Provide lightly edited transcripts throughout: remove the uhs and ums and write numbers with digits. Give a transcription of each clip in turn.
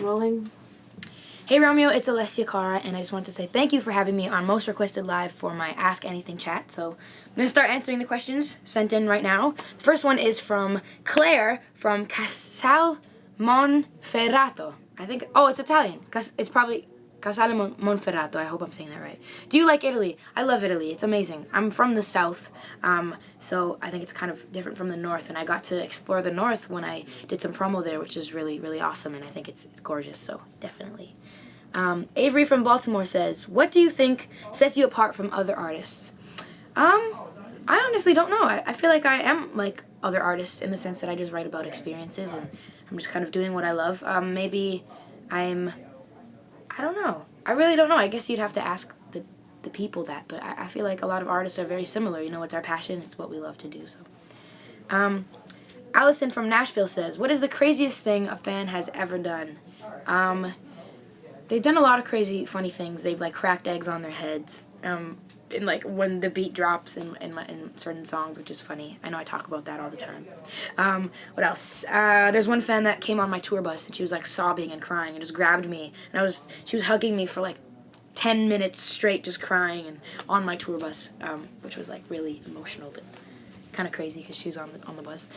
Rolling. Hey Romeo, it's Alessia Cara, and I just want to say thank you for having me on Most Requested Live for my Ask Anything chat. So I'm going to start answering the questions sent in right now. The first one is from Claire from Casal Monferrato. It's Italian. It's probably Casale Monferrato. I hope I'm saying that right. Do you like Italy? I love Italy. It's amazing. I'm from the south, so I think it's kind of different from the north, and I got to explore the north when I did some promo there, which is really, really awesome, and I think it's gorgeous, so definitely. Avery from Baltimore says, what do you think sets you apart from other artists? I honestly don't know. I feel like I am like other artists in the sense that I just write about experiences and I'm just kind of doing what I love. Maybe I don't know. I really don't know. I guess you'd have to ask the people that, but I feel like a lot of artists are very similar. You know, it's our passion. It's what we love to do. So, Allison from Nashville says, what is the craziest thing a fan has ever done? They've done a lot of crazy, funny things. They've, like, cracked eggs on their heads, and, like, when the beat drops in certain songs, which is funny. I know I talk about that all the time. What else? There's one fan that came on my tour bus, and she was, like, sobbing and crying, and just grabbed me, and she was hugging me for, like, 10 minutes straight, just crying, and on my tour bus, which was, like, really emotional, but kind of crazy, because she was on the bus.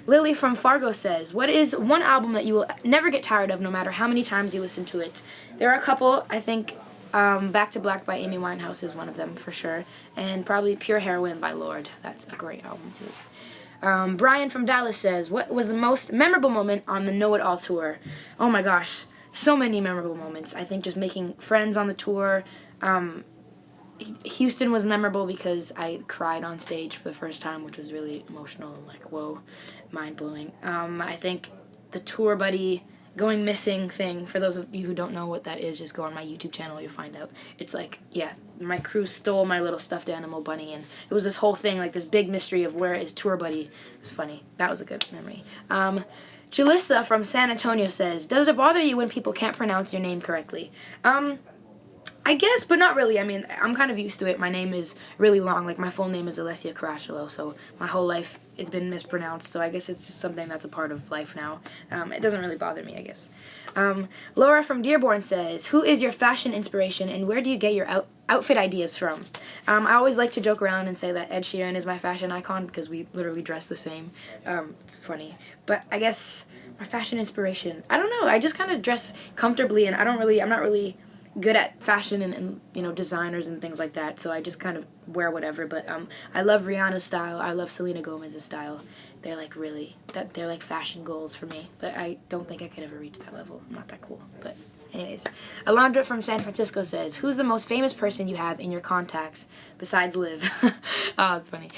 Lily from Fargo says, what is one album that you will never get tired of no matter how many times you listen to it? There are a couple. I think Back to Black by Amy Winehouse is one of them for sure. And probably Pure Heroin by Lorde. That's a great album too. Brian from Dallas says, what was the most memorable moment on the Know It All tour? Oh my gosh, so many memorable moments. I think just making friends on the tour. Houston was memorable because I cried on stage for the first time, which was really emotional and like, whoa, mind-blowing. I think the tour buddy going missing thing, for those of you who don't know what that is, just go on my YouTube channel, you'll find out. It's like, yeah, my crew stole my little stuffed animal bunny, and it was this whole thing, like this big mystery of where is tour buddy. It was funny. That was a good memory. Jalissa from San Antonio says, does it bother you when people can't pronounce your name correctly? I guess, but not really. I mean, I'm kind of used to it. My name is really long. Like, my full name is Alessia Cara, so my whole life it's been mispronounced, so I guess it's just something that's a part of life now. It doesn't really bother me, I guess. Laura from Dearborn says, who is your fashion inspiration, and where do you get your outfit ideas from? I always like to joke around and say that Ed Sheeran is my fashion icon, because we literally dress the same. It's funny. But I guess my fashion inspiration, I don't know. I just kind of dress comfortably, and I'm not really good at fashion and you know, designers and things like that, so I just kind of wear whatever. But I love Rihanna's style. I love Selena Gomez's style. They're like they're like fashion goals for me, but I don't think I could ever reach that level. I'm not that cool. But anyways, Alondra from San Francisco says, who's the most famous person you have in your contacts besides Liv? Oh, that's funny.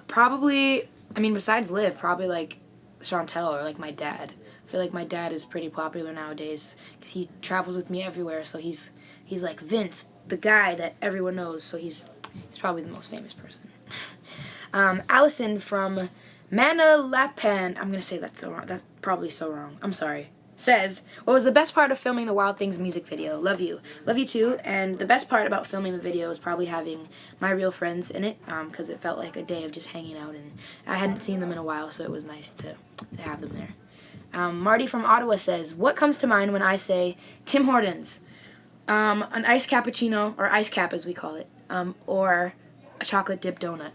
Probably, I mean, besides Liv, probably like Chantel or like my dad. I feel like my dad is pretty popular nowadays because he travels with me everywhere. So he's like Vince, the guy that everyone knows. So he's probably the most famous person. Allison from Manalapan, I'm gonna say that so wrong. That's probably so wrong. I'm sorry. Says, what was the best part of filming the Wild Things music video? Love you too. And the best part about filming the video is probably having my real friends in it, because it felt like a day of just hanging out, and I hadn't seen them in a while, so it was nice to have them there. Marty from Ottawa says, what comes to mind when I say Tim Hortons? An iced cappuccino, or ice cap as we call it, or a chocolate dip donut.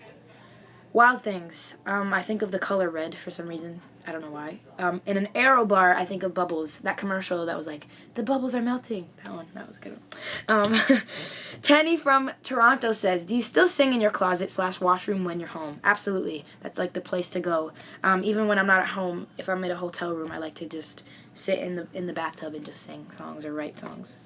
Wild Things, I think of the color red for some reason. I don't know why. In an Aero bar, I think of Bubbles. That commercial that was like, the bubbles are melting. That was a good one. Tanny from Toronto says, do you still sing in your closet / washroom when you're home? Absolutely. That's like the place to go. Even when I'm not at home, if I'm in a hotel room, I like to just sit in the bathtub and just sing songs or write songs.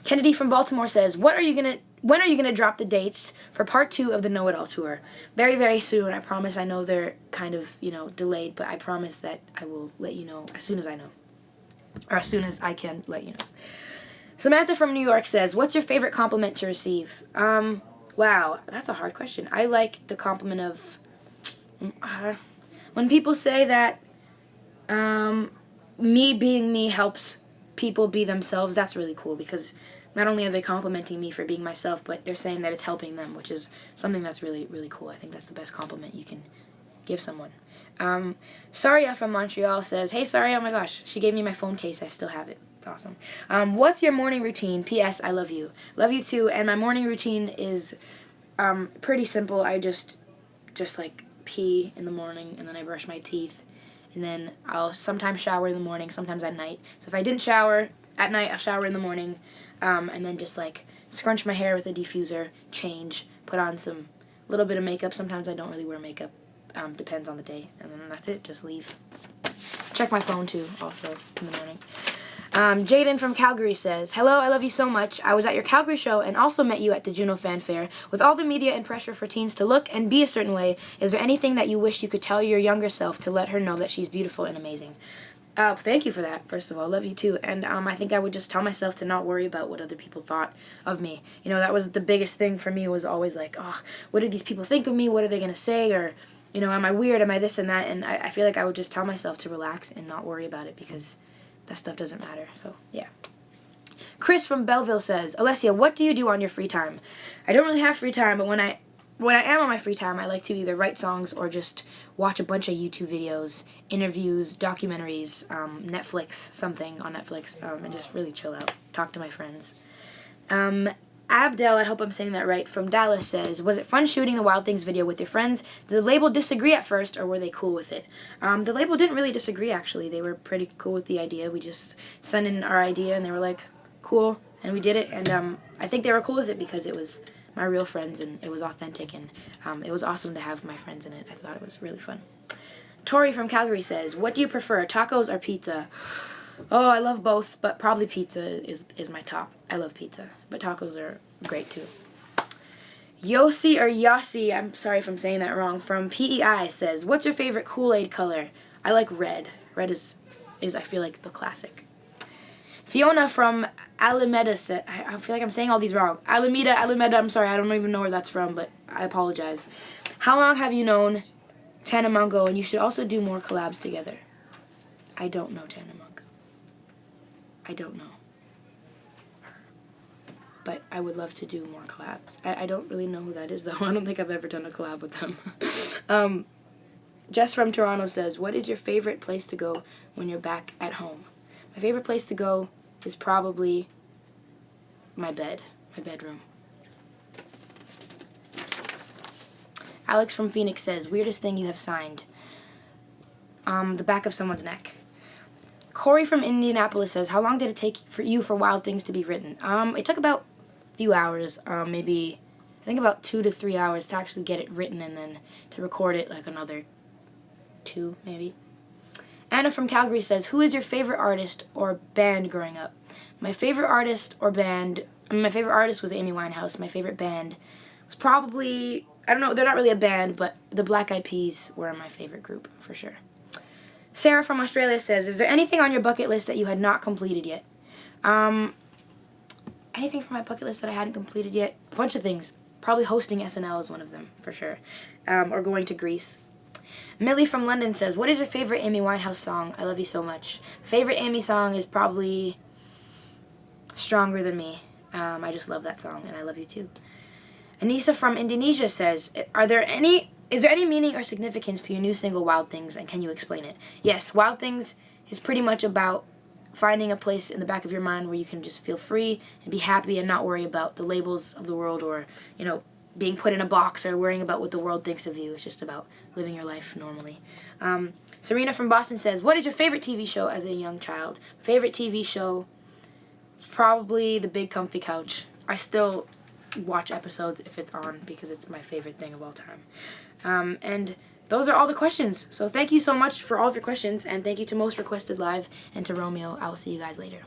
Kennedy from Baltimore says, when are you gonna drop the dates for part 2 of the Know It All tour? Very, very soon. I promise. I know they're kind of, delayed, but I promise that I will let you know as soon as I know. Or as soon as I can let you know. Samantha from New York says, what's your favorite compliment to receive? Wow, that's a hard question. I like the compliment of when people say that me being me helps people be themselves. That's really cool, because not only are they complimenting me for being myself, but they're saying that it's helping them, which is something that's really, really cool. I think that's the best compliment you can give someone. Saria from Montreal says, hey Saria, oh my gosh, she gave me my phone case. I still have it. It's awesome. What's your morning routine? P.S. I love you. Love you too. And my morning routine is pretty simple. I just like pee in the morning, and then I brush my teeth, and then I'll sometimes shower in the morning, sometimes at night. So if I didn't shower at night, I'll shower in the morning, and then just like scrunch my hair with a diffuser, change, put on some little bit of makeup. Sometimes I don't really wear makeup. Depends on the day, and then that's it. Just leave. Check my phone too, also in the morning. Jaden from Calgary says, hello, I love you so much. I was at your Calgary show and also met you at the Juno Fan Fair. With all the media and pressure for teens to look and be a certain way, is there anything that you wish you could tell your younger self to let her know that she's beautiful and amazing? Thank you for that, first of all. Love you too. And I think I would just tell myself to not worry about what other people thought of me. You know, that was the biggest thing for me, was always like, oh, what do these people think of me? What are they going to say? Or, you know, am I weird? Am I this and that? And I feel like I would just tell myself to relax and not worry about it, because that stuff doesn't matter. So, yeah. Chris from Belleville says, Alessia, what do you do on your free time? I don't really have free time, but when I am on my free time, I like to either write songs or just watch a bunch of YouTube videos, interviews, documentaries, Netflix, something on Netflix, and just really chill out, talk to my friends. Abdel, I hope I'm saying that right, from Dallas says, was it fun shooting the Wild Things video with your friends? Did the label disagree at first, or were they cool with it? The label didn't really disagree, actually. They were pretty cool with the idea. We just sent in our idea, and they were like, cool, and we did it. And I think they were cool with it because it was my real friends, and it was authentic, and it was awesome to have my friends in it. I thought it was really fun. Tori from Calgary says, what do you prefer, tacos or pizza? Oh, I love both, but probably pizza is my top. I love pizza, but tacos are great too. Yossi or Yossi, I'm sorry if I'm saying that wrong, from PEI says, what's your favorite Kool-Aid color? I like red. Red is I feel like the classic. Fiona from Alameda said, I feel like I'm saying all these wrong. Alameda, I'm sorry, I don't even know where that's from, but I apologize. How long have you known Tana Mongo, and you should also do more collabs together? I don't know Tana Mongo. I don't know. But I would love to do more collabs. I don't really know who that is, though. I don't think I've ever done a collab with them. Jess from Toronto says, what is your favorite place to go when you're back at home? My favorite place to go is probably my bedroom. Alex from Phoenix says, weirdest thing you have signed? The back of someone's neck. Corey from Indianapolis says, how long did it take for you for Wild Things to be written? It took about a few hours, maybe, I think about 2 to 3 hours to actually get it written, and then to record it like another 2, maybe. Anna from Calgary says, who is your favorite artist or band growing up? My favorite artist or band, my favorite artist was Amy Winehouse. My favorite band was probably, I don't know, they're not really a band, but the Black Eyed Peas were my favorite group, for sure. Sarah from Australia says, is there anything on your bucket list that you had not completed yet? Anything from my bucket list that I hadn't completed yet? A bunch of things. Probably hosting SNL is one of them, for sure. Or going to Greece. Millie from London says, what is your favorite Amy Winehouse song? I love you so much. Favorite Amy song is probably Stronger Than Me. I just love that song, and I love you too. Anissa from Indonesia says, is there any meaning or significance to your new single, Wild Things, and can you explain it? Yes, Wild Things is pretty much about finding a place in the back of your mind where you can just feel free and be happy and not worry about the labels of the world, or, you know, being put in a box or worrying about what the world thinks of you. It's just about living your life normally. Serena from Boston says, what is your favorite TV show as a young child? Favorite TV show is probably The Big Comfy Couch. I still watch episodes if it's on because it's my favorite thing of all time. And those are all the questions. So thank you so much for all of your questions, and thank you to Most Requested Live and to Romeo. I will see you guys later.